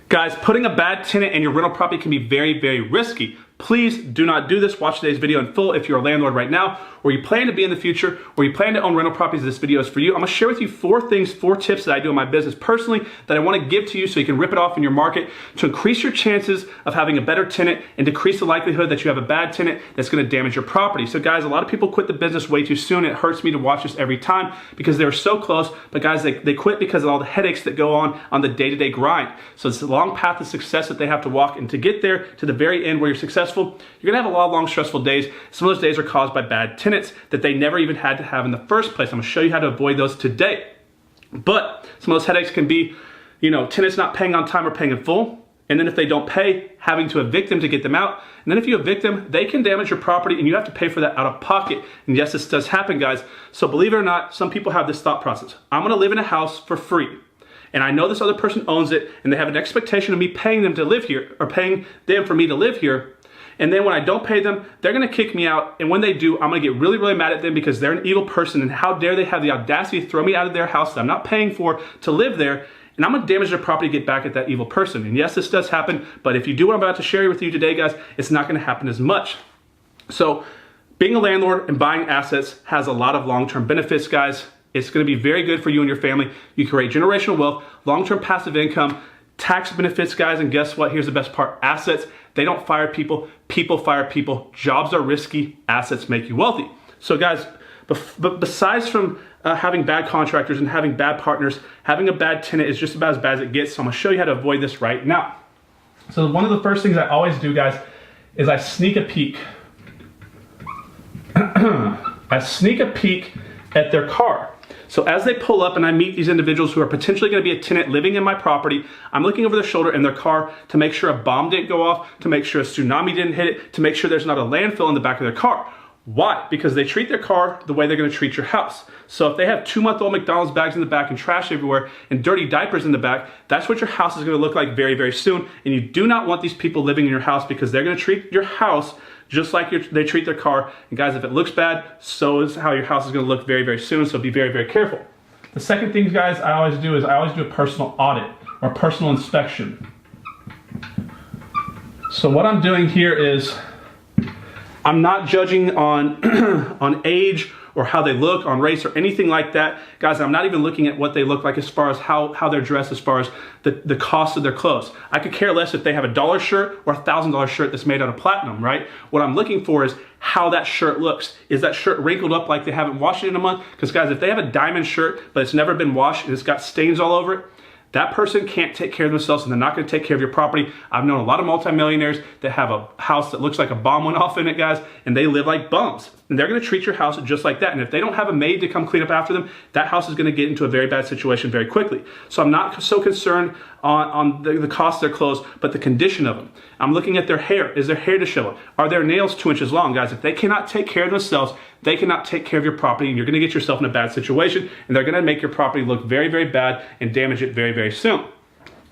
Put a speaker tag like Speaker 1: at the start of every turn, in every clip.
Speaker 1: Guys, putting a bad tenant in your rental property can be very, very risky. Please do not do this. Watch today's video in full if you're a landlord right now, or you plan to be in the future, or you plan to own rental properties. This video is for you. I'm gonna share with you four tips that I do in my business personally that I wanna give to you so you can rip it off in your market to increase your chances of having a better tenant and decrease the likelihood that you have a bad tenant that's gonna damage your property. So guys, a lot of people quit the business way too soon. It hurts me to watch this every time because they were so close, but guys, they quit because of all the headaches that go on the day-to-day grind. So it's a long path of success that they have to walk, and to get there to the very end where you're successful, you're gonna have a lot of long, stressful days. Some of those days are caused by bad tenants that they never even had to have in the first place. I'm gonna show you how to avoid those today. But some of those headaches can be, tenants not paying on time or paying in full. And then if they don't pay, having to evict them to get them out. And then if you evict them, they can damage your property and you have to pay for that out of pocket. And yes, this does happen, guys. So believe it or not, some people have this thought process. I'm gonna live in a house for free. And I know this other person owns it, and they have an expectation of me paying them to live here, or paying them for me to live here. And then when I don't pay them, they're gonna kick me out. And when they do, I'm gonna get really, really mad at them because they're an evil person, and how dare they have the audacity to throw me out of their house that I'm not paying for to live there. And I'm gonna damage their property to get back at that evil person. And yes, this does happen, but if you do what I'm about to share with you today, guys, it's not gonna happen as much. So being a landlord and buying assets has a lot of long-term benefits, guys. It's gonna be very good for you and your family. You create generational wealth, long-term passive income, tax benefits, guys, and guess what? Here's the best part. Assets, they don't fire people. People fire people. Jobs are risky. Assets make you wealthy. So guys, but besides from having bad contractors and having bad partners, having a bad tenant is just about as bad as it gets. So I'm gonna show you how to avoid this right now. So one of the first things I always do, guys, is I sneak a peek. I sneak a peek at their car. So as they pull up and I meet these individuals who are potentially gonna be a tenant living in my property, I'm looking over their shoulder in their car to make sure a bomb didn't go off, to make sure a tsunami didn't hit it, to make sure there's not a landfill in the back of their car. Why? Because they treat their car the way they're gonna treat your house. So if they have 2-month-old McDonald's bags in the back and trash everywhere and dirty diapers in the back, that's what your house is gonna look like very, very soon. And you do not want these people living in your house because they're gonna treat your house just like they treat their car. And guys, if it looks bad, so is how your house is gonna look very, very soon, so be very, very careful. The second thing, guys, I always do a personal audit or personal inspection. So what I'm doing here is, I'm not judging on, on age or how they look, on race or anything like that. Guys, I'm not even looking at what they look like as far as how they're dressed, as far as the cost of their clothes. I could care less if they have a $1 shirt or a $1,000 shirt that's made out of platinum, right? What I'm looking for is how that shirt looks. Is that shirt wrinkled up like they haven't washed it in a month? Because guys, if they have a diamond shirt, but it's never been washed and it's got stains all over it, that person can't take care of themselves and they're not gonna take care of your property. I've known a lot of multimillionaires that have a house that looks like a bomb went off in it, guys, and they live like bums. And they're gonna treat your house just like that. And if they don't have a maid to come clean up after them, that house is gonna get into a very bad situation very quickly. So I'm not so concerned on the cost of their clothes, but the condition of them. I'm looking at their hair. Is their hair disheveled? Are their nails 2 inches long? Guys, if they cannot take care of themselves, they cannot take care of your property, and you're gonna get yourself in a bad situation, and they're gonna make your property look very, very bad and damage it very, very soon.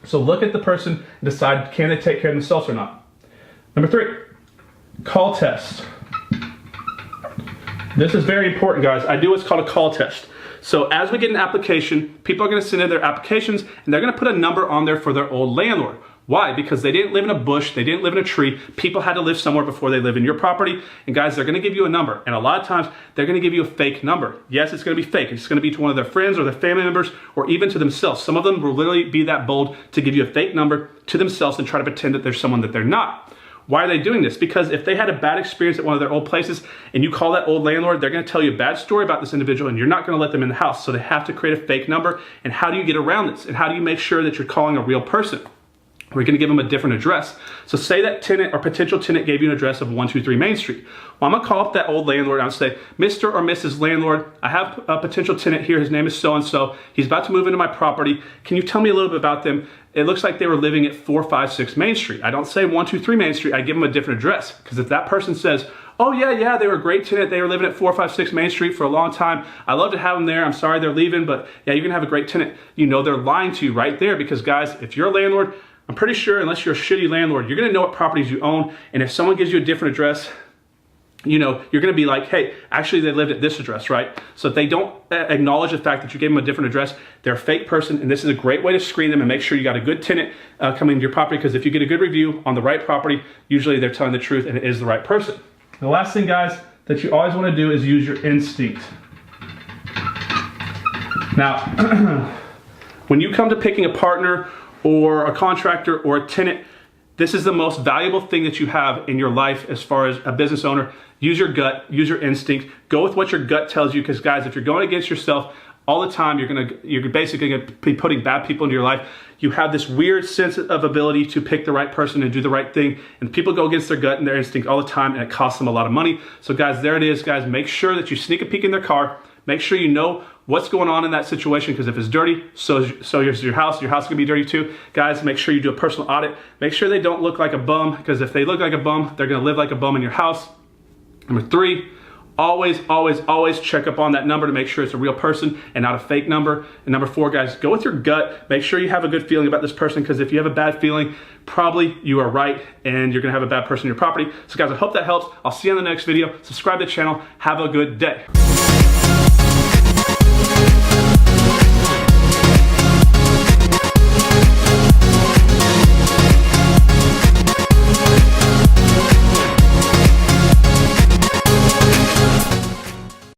Speaker 1: So look at the person and decide, can they take care of themselves or not? Number 3, call test. This is very important, guys. I do what's called a call test. So as we get an application, people are gonna send in their applications and they're gonna put a number on there for their old landlord. Why? Because they didn't live in a bush, they didn't live in a tree. People had to live somewhere before they live in your property. And guys, they're gonna give you a number. And a lot of times, they're gonna give you a fake number. Yes, it's gonna be fake. It's gonna be to one of their friends or their family members, or even to themselves. Some of them will literally be that bold to give you a fake number to themselves and try to pretend that they're someone that they're not. Why are they doing this? Because if they had a bad experience at one of their old places and you call that old landlord, they're gonna tell you a bad story about this individual and you're not gonna let them in the house. So they have to create a fake number. And how do you get around this? And how do you make sure that you're calling a real person? We're gonna give them a different address. So say that tenant or potential tenant gave you an address of 123 Main Street. Well, I'm gonna call up that old landlord and I'll say, Mr. or Mrs. Landlord, I have a potential tenant here. His name is so-and-so. He's about to move into my property. Can you tell me a little bit about them? It looks like they were living at 456 Main Street. I don't say 123 Main Street. I give them a different address. Because if that person says, oh yeah, they were a great tenant. They were living at 456 Main Street for a long time. I love to have them there. I'm sorry they're leaving, but yeah, you're gonna have a great tenant. You know they're lying to you right there because guys, if you're a landlord, I'm pretty sure unless you're a shitty landlord, you're gonna know what properties you own. And if someone gives you a different address, you know, you're going to be like, hey, actually they lived at this address, right? So if they don't acknowledge the fact that you gave them a different address, they're a fake person, and this is a great way to screen them and make sure you got a good tenant coming to your property, because if you get a good review on the right property, usually they're telling the truth and it is the right person. The last thing, guys, that you always want to do is use your instinct. Now, when you come to picking a partner or a contractor or a tenant, this is the most valuable thing that you have in your life as far as a business owner. Use your gut, use your instinct, go with what your gut tells you, because guys, if you're going against yourself all the time, you're basically gonna be putting bad people into your life. You have this weird sense of ability to pick the right person and do the right thing, and people go against their gut and their instinct all the time, and it costs them a lot of money. So guys, there it is, guys. Make sure that you sneak a peek in their car. Make sure you know what's going on in that situation, because if it's dirty, so is your house. Your house is gonna be dirty too. Guys, make sure you do a personal audit. Make sure they don't look like a bum, because if they look like a bum, they're gonna live like a bum in your house. Number 3, always, always, always check up on that number to make sure it's a real person and not a fake number. And number 4, guys, go with your gut. Make sure you have a good feeling about this person, because if you have a bad feeling, probably you are right and you're gonna have a bad person in your property. So guys, I hope that helps. I'll see you on the next video. Subscribe to the channel. Have a good day.